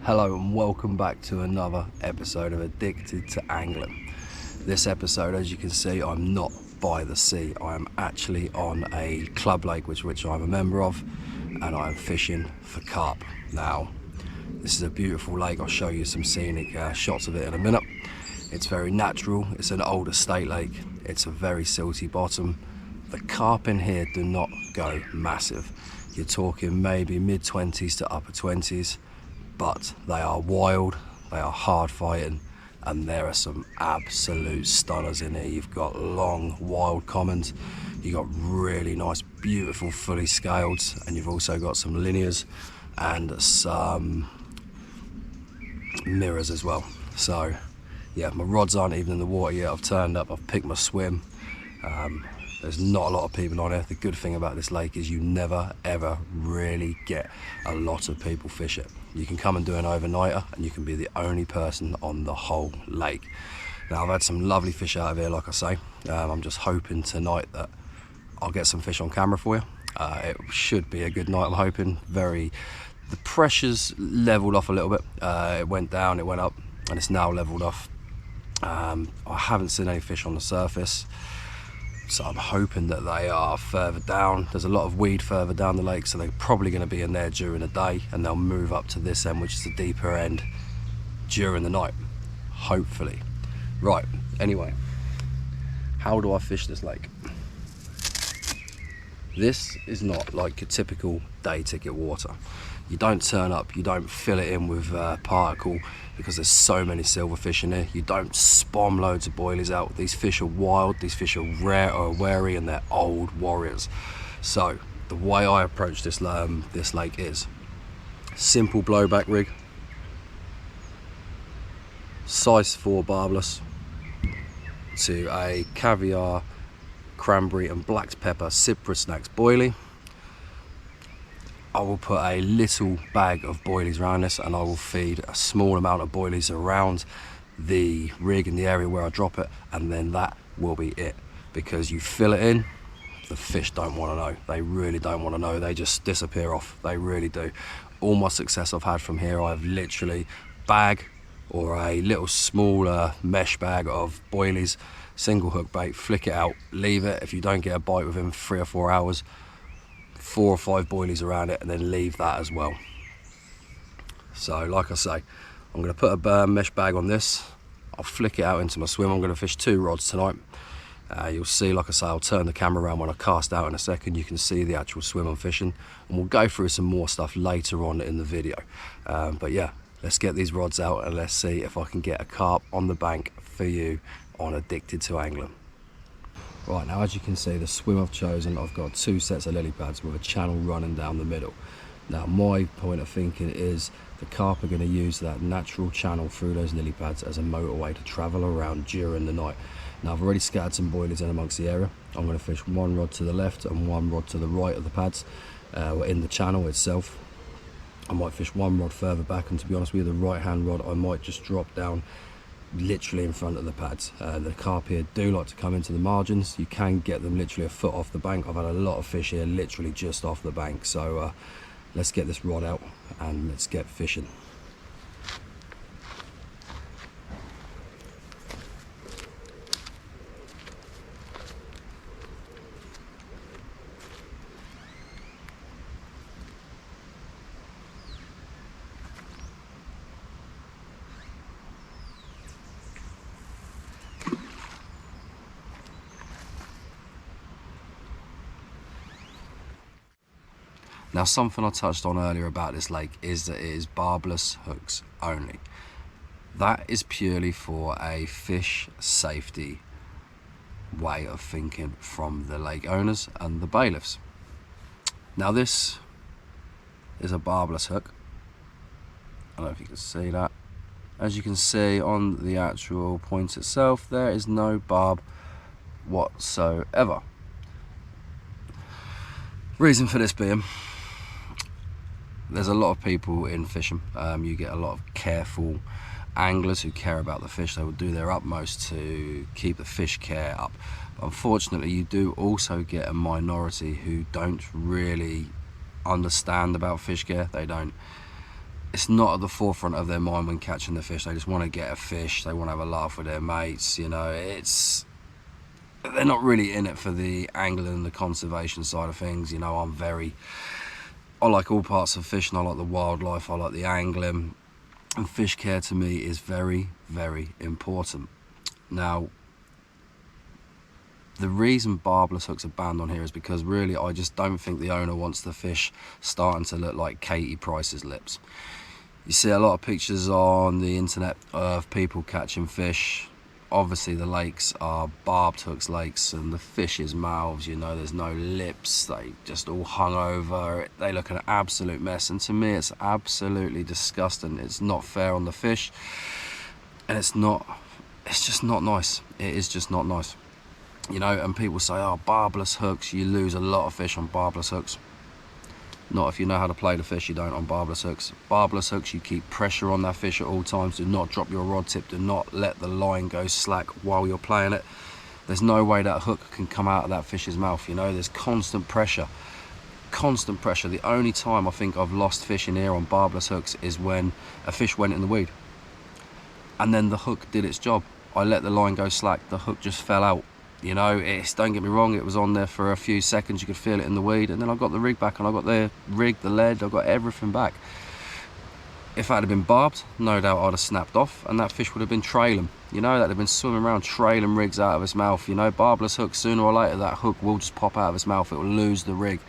Hello and welcome back to another episode of Addicted to Angling. This episode, as you can see, I'm not by the sea. I am actually on a club lake which I'm a member of, and I'm fishing for carp. Now, this is a beautiful lake. I'll show you some scenic shots of it in a minute. It's very natural. It's an old estate lake. It's a very silty bottom. The carp in here do not go massive. You're talking maybe mid-20s to upper 20s. But they are wild, they are hard fighting, and there are some absolute stunners in here. You've got long, wild commons, you've got really nice, beautiful, fully scaled, and you've also got some linears and some mirrors as well. So, yeah, my rods aren't even in the water yet. I've turned up, I've picked my swim. There's not a lot of people on it. The good thing about this lake is you never ever really get a lot of people fish it. You can come and do an overnighter and you can be the only person on the whole lake. Now, I've had some lovely fish out of here, like I say. I'm just hoping tonight that I'll get some fish on camera for you. It should be a good night, I'm hoping. The pressure's leveled off a little bit. It went down, it went up, and it's now leveled off. I haven't seen any fish on the surface, so I'm hoping that they are further down. There's a lot of weed further down the lake, so they're probably going to be in there during the day, and they'll move up to this end, which is the deeper end, during the night, hopefully. Right, anyway, how do I fish this lake? This is not like your typical day ticket water. You don't turn up, you don't fill it in with particle, because there's so many silverfish in here. You don't spam loads of boilies out. These fish are wild, these fish are rare or wary, and they're old warriors. So the way I approach this lake is simple blowback rig, size 4 barbless to a caviar, cranberry and black pepper Cypress Snacks boilie. I will put a little bag of boilies around this, and I will feed a small amount of boilies around the rig in the area where I drop it, and then that will be it. Because you fill it in, the fish don't want to know. They really don't want to know. They just disappear off. They really do. All my success I've had from here, I've literally bag or a little smaller mesh bag of boilies, single hook bait, flick it out, leave it. If you don't get a bite within 3 or 4 hours, 4 or 5 boilies around it, and then leave that as well. So like I say, I'm going to put a mesh bag on this. I'll flick it out into my swim. I'm going to fish 2 rods tonight. You'll see, like I say, I'll turn the camera around when I cast out in a second. You can see the actual swim I'm fishing, and we'll go through some more stuff later on in the video. But yeah, let's get these rods out and let's see if I can get a carp on the bank for you on Addicted to Angling. Right, now as you can see, the swim I've chosen, I've got 2 sets of lily pads with a channel running down the middle. Now my point of thinking is the carp are going to use that natural channel through those lily pads as a motorway to travel around during the night. Now I've already scattered some boilies in amongst the area. I'm going to fish 1 rod to the left and 1 rod to the right of the pads, in the channel itself. I might fish 1 rod further back, and to be honest with you, the right hand rod I might just drop down literally in front of the pads. The carp here do like to come into the margins. You can get them literally a foot off the bank. I've had a lot of fish here literally just off the bank. So let's get this rod out and let's get fishing. Now, something I touched on earlier about this lake is that it is barbless hooks only. That is purely for a fish safety way of thinking from the lake owners and the bailiffs. Now, this is a barbless hook. I don't know if you can see that. As you can see on the actual point itself, there is no barb whatsoever. Reason for this being, there's a lot of people in fishing. You get a lot of careful anglers who care about the fish. They will do their utmost to keep the fish care up. Unfortunately, you do also get a minority who don't really understand about fish care. They don't it's not at the forefront of their mind when catching the fish. They just want to get a fish, they want to have a laugh with their mates, you know. They're not really in it for the angling and the conservation side of things. You know, I like all parts of fishing. I like the wildlife, I like the angling, and fish care to me is very, very important. Now, the reason barbless hooks are banned on here is because really I just don't think the owner wants the fish starting to look like Katie Price's lips. You see a lot of pictures on the internet of people catching fish. Obviously the lakes are barbed hooks lakes, and the fish's mouths, you know, there's no lips, they just all hung over, they look an absolute mess, and to me it's absolutely disgusting. It's not fair on the fish, and it's just not nice. It is just not nice, you know. And people say, oh, barbless hooks, you lose a lot of fish on barbless hooks. Not if you know how to play the fish, you don't on barbless hooks. Barbless hooks, you keep pressure on that fish at all times. Do not drop your rod tip, do not let the line go slack while you're playing it. There's no way that hook can come out of that fish's mouth, you know. There's constant pressure. Constant pressure. The only time I think I've lost fish in here on barbless hooks is when a fish went in the weed, and then the hook did its job. I let the line go slack, the hook just fell out. You know, don't get me wrong, it was on there for a few seconds, you could feel it in the weed, and then I got the rig back, and I got the rig, the lead, I got everything back. If that had been barbed, no doubt I'd have snapped off, and that fish would have been trailing. You know, that'd have been swimming around trailing rigs out of its mouth. You know, barbless hooks, sooner or later that hook will just pop out of its mouth, it will lose the rig.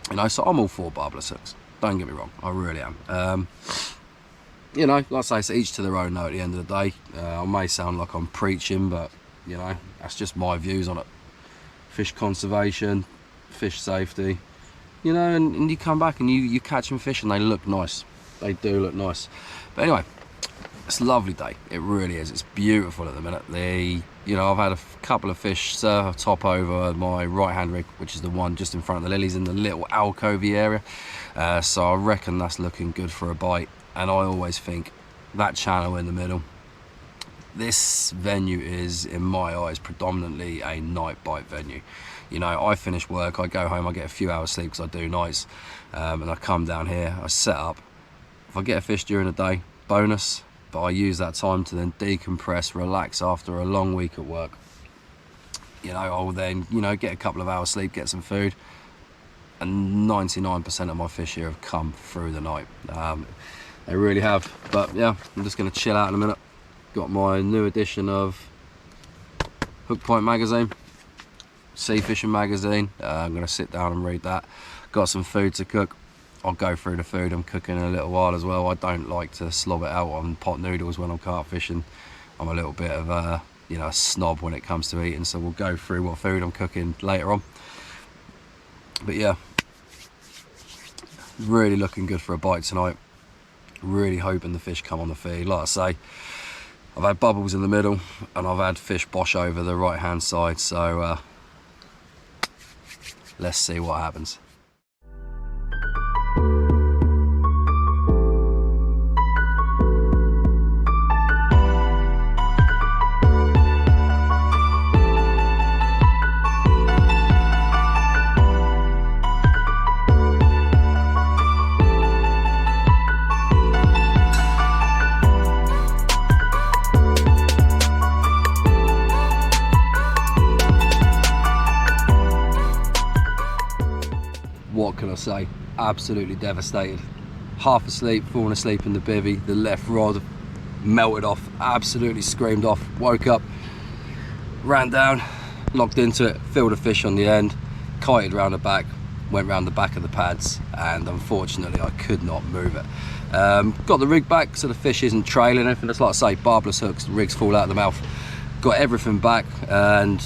You know, so I'm all for barbless hooks, don't get me wrong, I really am. You know, like I say, it's each to their own though at the end of the day. I may sound like I'm preaching, but you know, that's just my views on it. Fish conservation, fish safety, you know, and you come back and you catch them fish and they look nice. They do look nice. But anyway, it's a lovely day. It really is. It's beautiful at the minute. You know, I've had a couple of fish top over my right hand rig, which is the one just in front of the lilies in the little alcovey area. So I reckon that's looking good for a bite. And I always think that channel in the middle, this venue is, in my eyes, predominantly a night bite venue. You know, I finish work, I go home, I get a few hours sleep because I do nights, and I come down here, I set up. If I get a fish during the day, bonus, but I use that time to then decompress, relax after a long week at work. You know, I'll then, you know, get a couple of hours sleep, get some food, and 99% of my fish here have come through the night. They really have. But yeah, I'm just going to chill out in a minute. Got my new edition of Hook Point magazine, Sea Fishing magazine. I'm going to sit down and read that. Got some food to cook. I'll go through the food I'm cooking in a little while as well. I don't like to slob it out on pot noodles when I'm carp fishing. I'm a little bit of a, you know, a snob when it comes to eating, so we'll go through what food I'm cooking later on. But yeah, really looking good for a bite tonight. Really hoping the fish come on the feed. Like I say, I've had bubbles in the middle and I've had fish bosh over the right hand side, so let's see what happens. What can I say? Absolutely devastated. Half asleep, falling asleep in the bivvy, the left rod melted off, absolutely screamed off, woke up, ran down, locked into it, filled a fish on the end, kited round the back, went round the back of the pads, and unfortunately I could not move it. Got the rig back so the fish isn't trailing anything. That's like I say, barbless hooks, the rigs fall out of the mouth. Got everything back and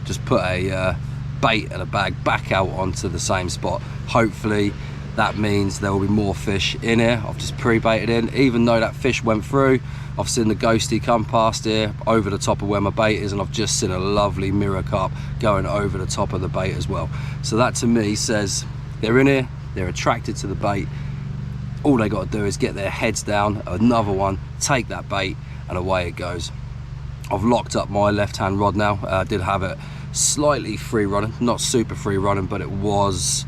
just put a bait and a bag back out onto the same spot. Hopefully that means there will be more fish in here. I've just pre-baited in. Even though that fish went through, I've seen the ghosty come past here over the top of where my bait is, and I've just seen a lovely mirror carp going over the top of the bait as well. So that to me says they're in here, they're attracted to the bait. All they got to do is get their heads down, another one, take that bait, and away it goes. I've locked up my left hand rod now. I did have it slightly free running, not super free running, but it was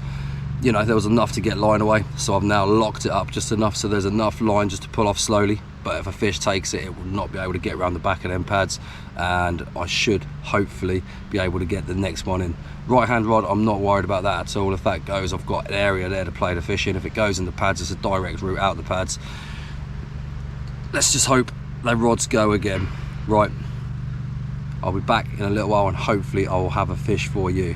you know, there was enough to get line away, so I've now locked it up just enough so there's enough line just to pull off slowly. But if a fish takes it, it will not be able to get around the back of them pads, and I should hopefully be able to get the next one in. Right hand rod, I'm not worried about that at all. If that goes, I've got an area there to play the fish in. If it goes in the pads, it's a direct route out the pads. Let's just hope the rods go again. Right, I'll be back in a little while and hopefully I will have a fish for you.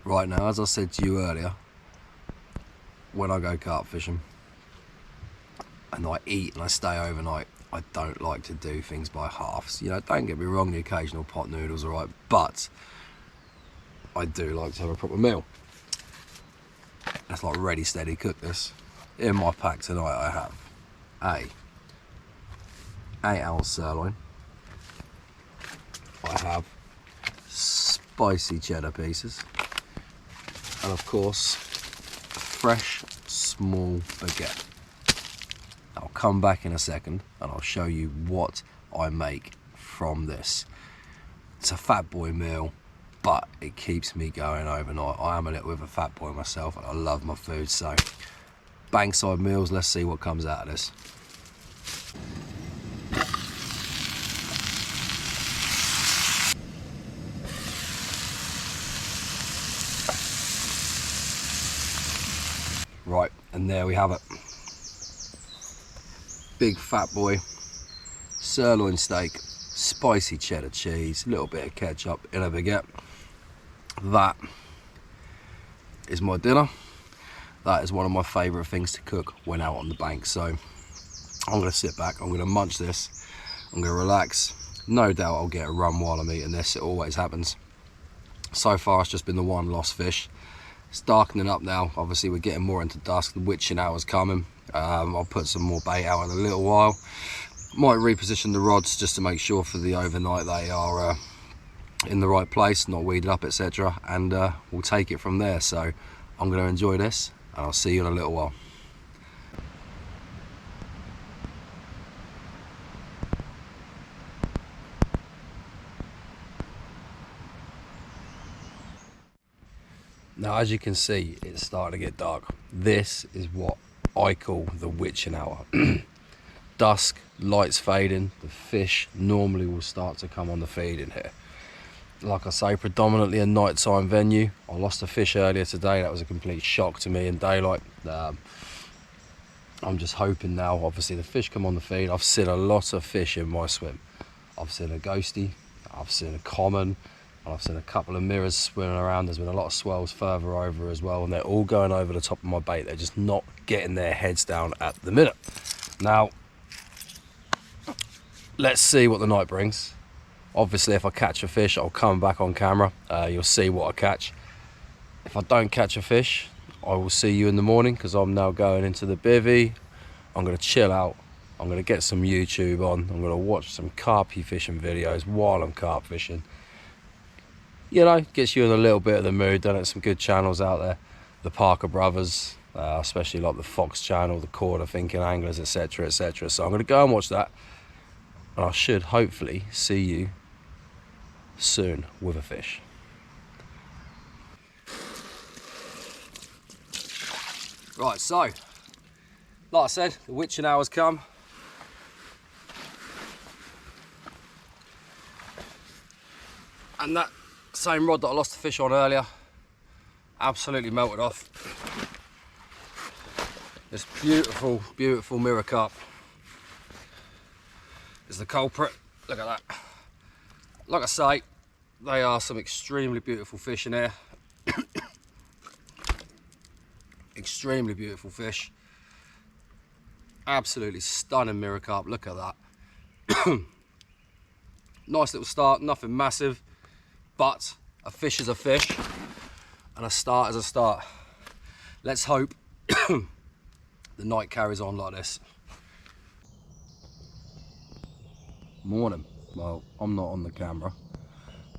Right, now, as I said to you earlier, when I go carp fishing and I eat and I stay overnight, I don't like to do things by halves. You know, don't get me wrong, the occasional pot noodles are right, but I do like to have a proper meal. That's like ready, steady, cook this. In my pack tonight I have a 8-ounce sirloin. I have spicy cheddar pieces. And of course, a fresh small baguette. I'll come back in a second and I'll show you what I make from this. It's a fat boy meal, but it keeps me going overnight. I am a little bit of a fat boy myself and I love my food, so bankside meals, let's see what comes out of this. Right, and there we have it. Big fat boy, sirloin steak, spicy cheddar cheese, a little bit of ketchup in a baguette. That is my dinner. That is one of my favourite things to cook when out on the bank. So I'm going to sit back, I'm going to munch this, I'm going to relax. No doubt I'll get a run while I'm eating this, it always happens. So far it's just been the one lost fish. It's darkening up now, obviously we're getting more into dusk, the witching hour's coming. I'll put some more bait out in a little while. Might reposition the rods just to make sure for the overnight they are in the right place, not weeded up, etc. And we'll take it from there. So I'm going to enjoy this and I'll see you in a little while. Now, as you can see, it's starting to get dark. This is what I call the witching hour. Dusk, lights fading, the fish normally will start to come on the feed in here. Like I say, predominantly a nighttime venue. I lost a fish earlier today, that was a complete shock to me in daylight. I'm just hoping now, obviously the fish come on the feed. I've seen a lot of fish in my swim. I've seen a ghosty, I've seen a common, and I've seen a couple of mirrors swimming around. There's been a lot of swells further over as well, and they're all going over the top of my bait. They're just not getting their heads down at the minute. Now, let's see what the night brings. Obviously, if I catch a fish, I'll come back on camera. You'll see what I catch. If I don't catch a fish, I will see you in the morning, because I'm now going into the bivvy. I'm going to chill out. I'm going to get some YouTube on. I'm going to watch some carpy fishing videos while I'm carp fishing. You know, gets you in a little bit of the mood, doesn't it? Some good channels out there. The Parker brothers, especially like the Fox channel, the Quarter Thinking Anglers, etc, etc. So I'm going to go and watch that. And I should hopefully see you soon with a fish. Right, so, like I said, the witching hour's come. And that same rod that I lost the fish on earlier, absolutely melted off. This beautiful, beautiful mirror carp is the culprit. Look at that. Like I say, they are some extremely beautiful fish in here. Extremely beautiful fish. Absolutely stunning mirror carp. Look at that. Nice little start, nothing massive, but a fish is a fish and a start is a start. Let's hope the night carries on like this. Morning. Well, I'm not on the camera.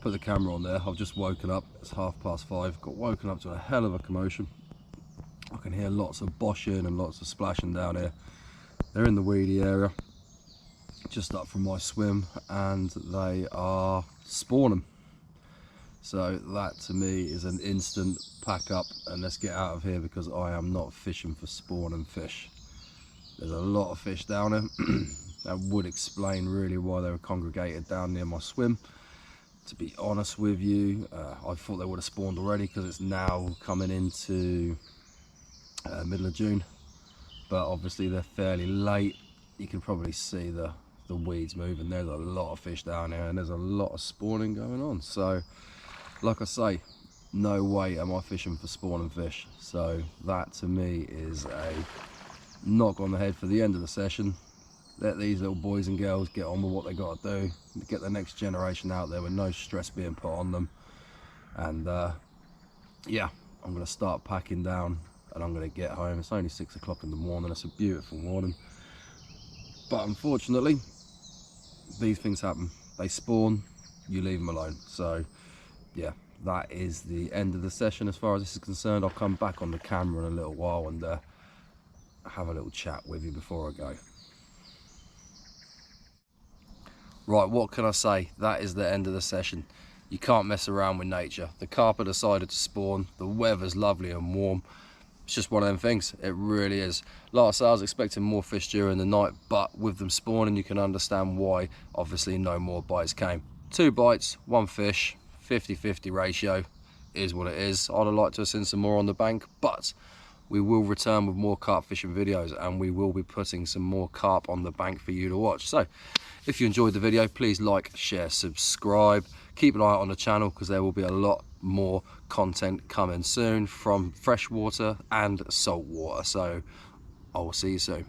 Put the camera on there. I've just woken up. It's 5:30. Got woken up to a hell of a commotion. I can hear lots of boshing and lots of splashing down here. They're in the weedy area, just up from my swim, and they are spawning. So that to me is an instant pack up and let's get out of here, because I am not fishing for spawning fish. There's a lot of fish down here. That would explain really why they were congregated down near my swim. To be honest with you, I thought they would have spawned already, because it's now coming into middle of June, but obviously they're fairly late. You can probably see the weeds moving. There's a lot of fish down here and there's a lot of spawning going on. So like I say, no way am I fishing for spawning fish. So that to me is a knock on the head for the end of the session. Let these little boys and girls get on with what they got to do, get the next generation out there with no stress being put on them. And yeah, I'm going to start packing down and I'm going to get home. It's only 6 o'clock in the morning. It's a beautiful morning, but unfortunately these things happen. They spawn, you leave them alone. So yeah, that is the end of the session as far as this is concerned. I'll come back on the camera in a little while and have a little chat with you before I go. Right, what can I say? That is the end of the session. You can't mess around with nature. The carp decided to spawn. The weather's lovely and warm. It's just one of them things. It really is. Like I said, I was expecting more fish during the night, but with them spawning, you can understand why. Obviously, no more bites came. 2 bites, 1 fish, 50-50 ratio is what it is. I'd have liked to have seen some more on the bank, but we will return with more carp fishing videos and we will be putting some more carp on the bank for you to watch. So if you enjoyed the video, please like, share, subscribe. Keep an eye out on the channel, because there will be a lot more content coming soon from freshwater and saltwater. So I will see you soon.